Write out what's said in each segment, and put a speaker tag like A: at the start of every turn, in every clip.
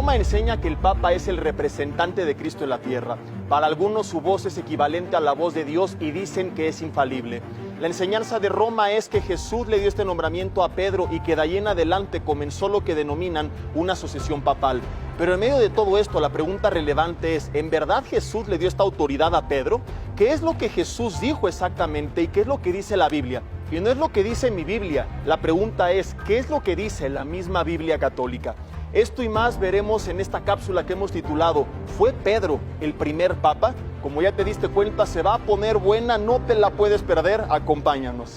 A: Roma enseña que el Papa es el representante de Cristo en la tierra. Para algunos su voz es equivalente a la voz de Dios y dicen que es infalible. La enseñanza de Roma es que Jesús le dio este nombramiento a Pedro y que de ahí en adelante comenzó lo que denominan una sucesión papal. Pero en medio de todo esto, la pregunta relevante es, ¿en verdad Jesús le dio esta autoridad a Pedro? ¿Qué es lo que Jesús dijo exactamente y qué es lo que dice la Biblia? Y no es lo que dice mi Biblia, la pregunta es, ¿qué es lo que dice la misma Biblia católica? Esto y más veremos en esta cápsula que hemos titulado ¿Fue Pedro el primer papa? Como ya te diste cuenta, se va a poner buena, no te la puedes perder, acompáñanos.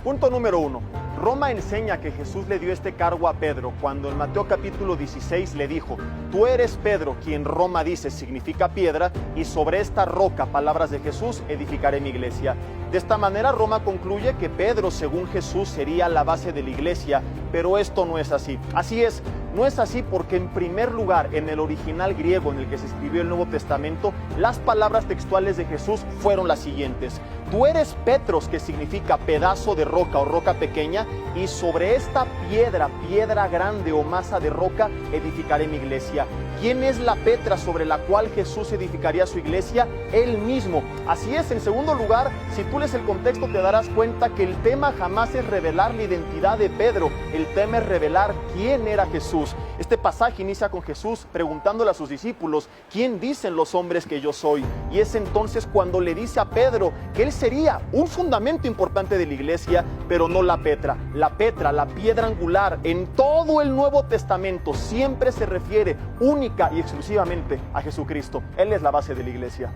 A: Punto número 1. Roma enseña que Jesús le dio este cargo a Pedro cuando en Mateo capítulo 16 le dijo: tú eres Pedro, quien Roma dice significa piedra, y sobre esta roca, palabras de Jesús, edificaré mi iglesia. De esta manera Roma concluye que Pedro, según Jesús, sería la base de la iglesia, pero esto no es así. Así es, no es así porque en primer lugar, en el original griego en el que se escribió el Nuevo Testamento, las palabras textuales de Jesús fueron las siguientes: tú eres Petros, que significa pedazo de roca o roca pequeña, y sobre esta piedra, piedra grande o masa de roca, edificaré mi iglesia. ¿Quién es la Petra sobre la cual Jesús edificaría su iglesia? Él mismo. Así es, en segundo lugar, si tú lees el contexto te darás cuenta que el tema jamás es revelar la identidad de Pedro, el tema es revelar quién era Jesús. Este pasaje inicia con Jesús preguntándole a sus discípulos: ¿quién dicen los hombres que yo soy? Y es entonces cuando le dice a Pedro que él sería un fundamento importante de la iglesia, pero no la Petra. La Petra, la piedra angular, en todo el Nuevo Testamento siempre se refiere única y exclusivamente a Jesucristo. Él es la base de la iglesia.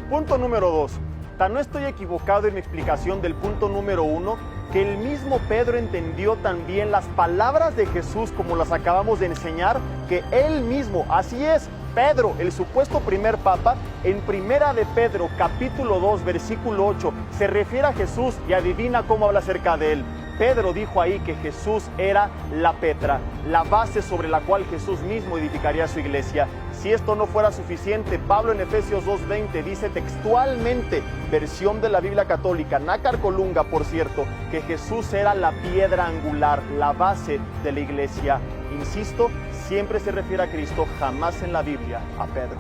A: Punto número 2. Tan no estoy equivocado en mi explicación del punto número 1, que el mismo Pedro entendió también las palabras de Jesús como las acabamos de enseñar, que él mismo, así es, Pedro, el supuesto primer papa, en primera de Pedro, capítulo 2, versículo 8, se refiere a Jesús y adivina cómo habla acerca de él. Pedro dijo ahí que Jesús era la Petra, la base sobre la cual Jesús mismo edificaría su iglesia. Si esto no fuera suficiente, Pablo en Efesios 2:20 dice textualmente, versión de la Biblia católica, Nácar Colunga, por cierto, que Jesús era la piedra angular, la base de la iglesia. Insisto, siempre se refiere a Cristo, jamás en la Biblia a Pedro.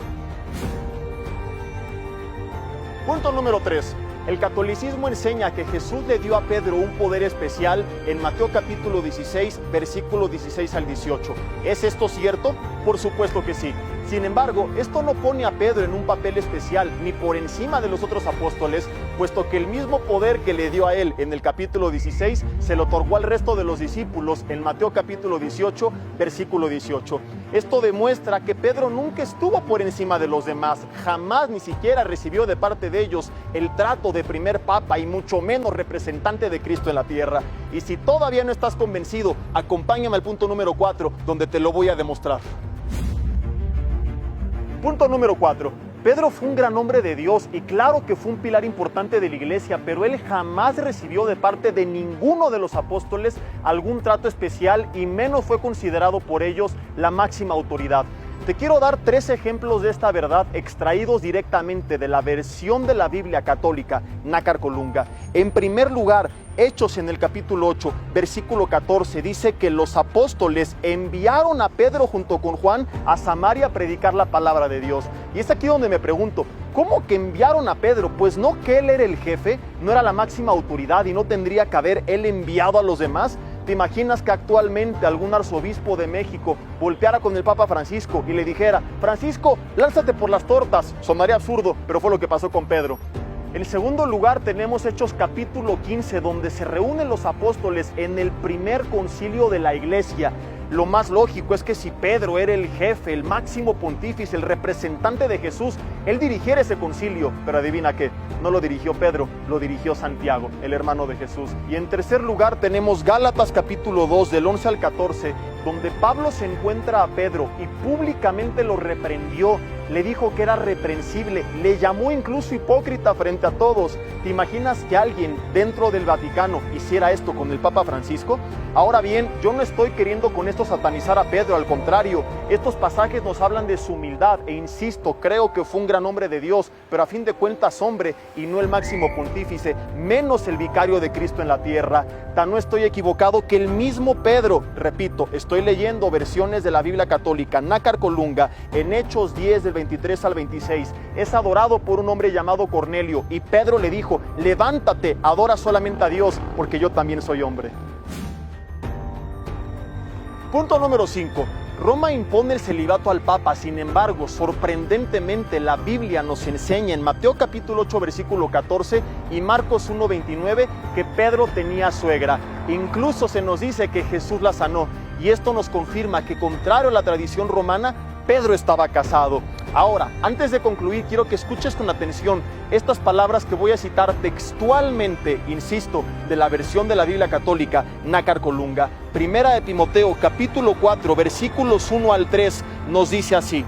A: Punto número 3. El catolicismo enseña que Jesús le dio a Pedro un poder especial en Mateo capítulo 16, versículos 16 al 18. ¿Es esto cierto? Por supuesto que sí. Sin embargo, esto no pone a Pedro en un papel especial ni por encima de los otros apóstoles, puesto que el mismo poder que le dio a él en el capítulo 16 se lo otorgó al resto de los discípulos en Mateo capítulo 18, versículo 18. Esto demuestra que Pedro nunca estuvo por encima de los demás, jamás ni siquiera recibió de parte de ellos el trato de primer papa y mucho menos representante de Cristo en la tierra. Y si todavía no estás convencido, acompáñame al punto número 4, donde te lo voy a demostrar. Punto número 4. Pedro fue un gran hombre de Dios y claro que fue un pilar importante de la iglesia, pero él jamás recibió de parte de ninguno de los apóstoles algún trato especial y menos fue considerado por ellos la máxima autoridad. Te quiero dar 3 ejemplos de esta verdad extraídos directamente de la versión de la Biblia católica, Nácar Colunga. En primer lugar, Hechos en el capítulo 8, versículo 14, dice que los apóstoles enviaron a Pedro junto con Juan a Samaria a predicar la palabra de Dios. Y es aquí donde me pregunto, ¿cómo que enviaron a Pedro? Pues no que él era el jefe, no era la máxima autoridad y no tendría que haber él enviado a los demás. ¿Te imaginas que actualmente algún arzobispo de México volteara con el Papa Francisco y le dijera: Francisco, lánzate por las tortas? Sonaría absurdo, pero fue lo que pasó con Pedro. En segundo lugar tenemos Hechos capítulo 15, donde se reúnen los apóstoles en el primer concilio de la iglesia. Lo más lógico es que si Pedro era el jefe, el máximo pontífice, el representante de Jesús, él dirigiera ese concilio. Pero adivina qué, no lo dirigió Pedro, lo dirigió Santiago, el hermano de Jesús. Y en tercer lugar tenemos Gálatas capítulo 2, del 11 al 14, donde Pablo se encuentra a Pedro y públicamente lo reprendió le dijo que era reprensible, le llamó incluso hipócrita frente a todos. ¿Te imaginas que alguien dentro del Vaticano hiciera esto con el Papa Francisco? Ahora bien, yo no estoy queriendo con esto satanizar a Pedro, al contrario, estos pasajes nos hablan de su humildad e insisto, creo que fue un gran hombre de Dios, pero a fin de cuentas hombre y no el máximo pontífice, menos el vicario de Cristo en la tierra. Tan no estoy equivocado que el mismo Pedro, repito, estoy leyendo versiones de la Biblia católica, Nácar Colunga, en Hechos 10 del 23 al 26, es adorado por un hombre llamado Cornelio y Pedro le dijo, levántate, adora solamente a Dios, porque yo también soy hombre. Punto número 5. Roma impone el celibato al Papa, sin embargo, sorprendentemente la Biblia nos enseña en Mateo capítulo 8 versículo 14 y Marcos 1:29 que Pedro tenía suegra. Incluso se nos dice que Jesús la sanó y esto nos confirma que contrario a la tradición romana, Pedro estaba casado. Ahora, antes de concluir, quiero que escuches con atención estas palabras que voy a citar textualmente, insisto, de la versión de la Biblia católica, Nácar Colunga. Primera de Timoteo, capítulo 4, versículos 1 al 3, nos dice así: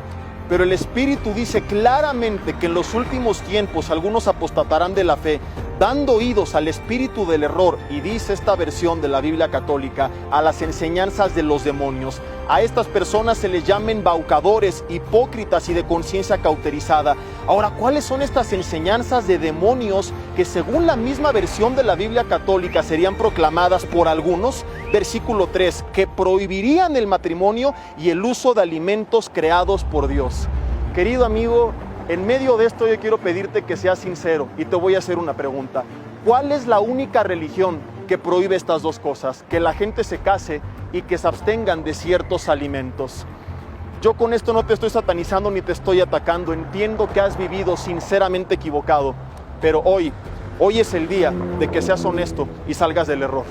A: pero el Espíritu dice claramente que en los últimos tiempos algunos apostatarán de la fe, dando oídos al espíritu del error, y dice esta versión de la Biblia católica, a las enseñanzas de los demonios. A estas personas se les llama embaucadores, hipócritas y de conciencia cauterizada. Ahora, ¿cuáles son estas enseñanzas de demonios que según la misma versión de la Biblia católica serían proclamadas por algunos? Versículo 3, que prohibirían el matrimonio y el uso de alimentos creados por Dios. Querido amigo, en medio de esto yo quiero pedirte que seas sincero y te voy a hacer una pregunta. ¿Cuál es la única religión que prohíbe estas dos cosas? Que la gente se case y que se abstengan de ciertos alimentos. Yo con esto no te estoy satanizando ni te estoy atacando. Entiendo que has vivido sinceramente equivocado, pero hoy es el día de que seas honesto y salgas del error.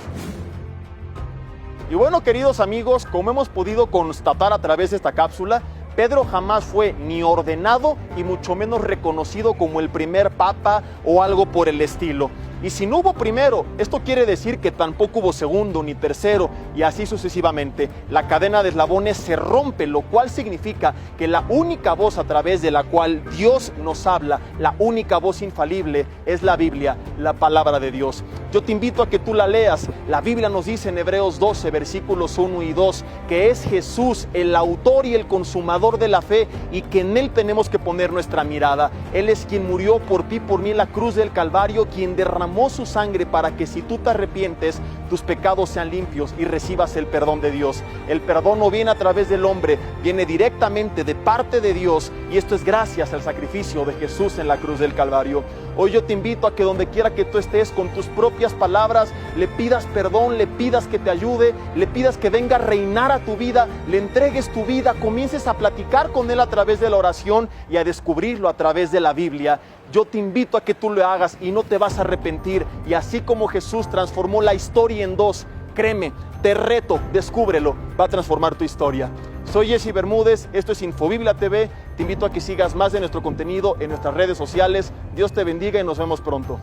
A: Y bueno, queridos amigos, como hemos podido constatar a través de esta cápsula, Pedro jamás fue ni ordenado y mucho menos reconocido como el primer papa o algo por el estilo. Y si no hubo primero, esto quiere decir que tampoco hubo segundo ni tercero y así sucesivamente. La cadena de eslabones se rompe, lo cual significa que la única voz a través de la cual Dios nos habla, la única voz infalible es la Biblia, la palabra de Dios. Yo te invito a que tú la leas. La Biblia nos dice en Hebreos 12, versículos 1 y 2, que es Jesús el autor y el consumador de la fe y que en Él tenemos que poner nuestra mirada. Él es quien murió por ti, por mí en la cruz del Calvario, quien derramó su sangre para que si tú te arrepientes, tus pecados sean limpios y recibas el perdón de Dios. El perdón no viene a través del hombre, viene directamente de parte de Dios y esto es gracias al sacrificio de Jesús en la cruz del Calvario. Hoy yo te invito a que donde quiera que tú estés, con tus propias palabras, le pidas perdón, le pidas que te ayude, le pidas que venga a reinar a tu vida, le entregues tu vida, comiences a platicar con Él a través de la oración y a descubrirlo a través de la Biblia. Yo te invito a que tú lo hagas y no te vas a arrepentir. Y así como Jesús transformó la historia en dos, créeme, te reto, descúbrelo, va a transformar tu historia. Soy Jesse Bermúdez, esto es Infobiblia TV. Te invito a que sigas más de nuestro contenido en nuestras redes sociales. Dios te bendiga y nos vemos pronto.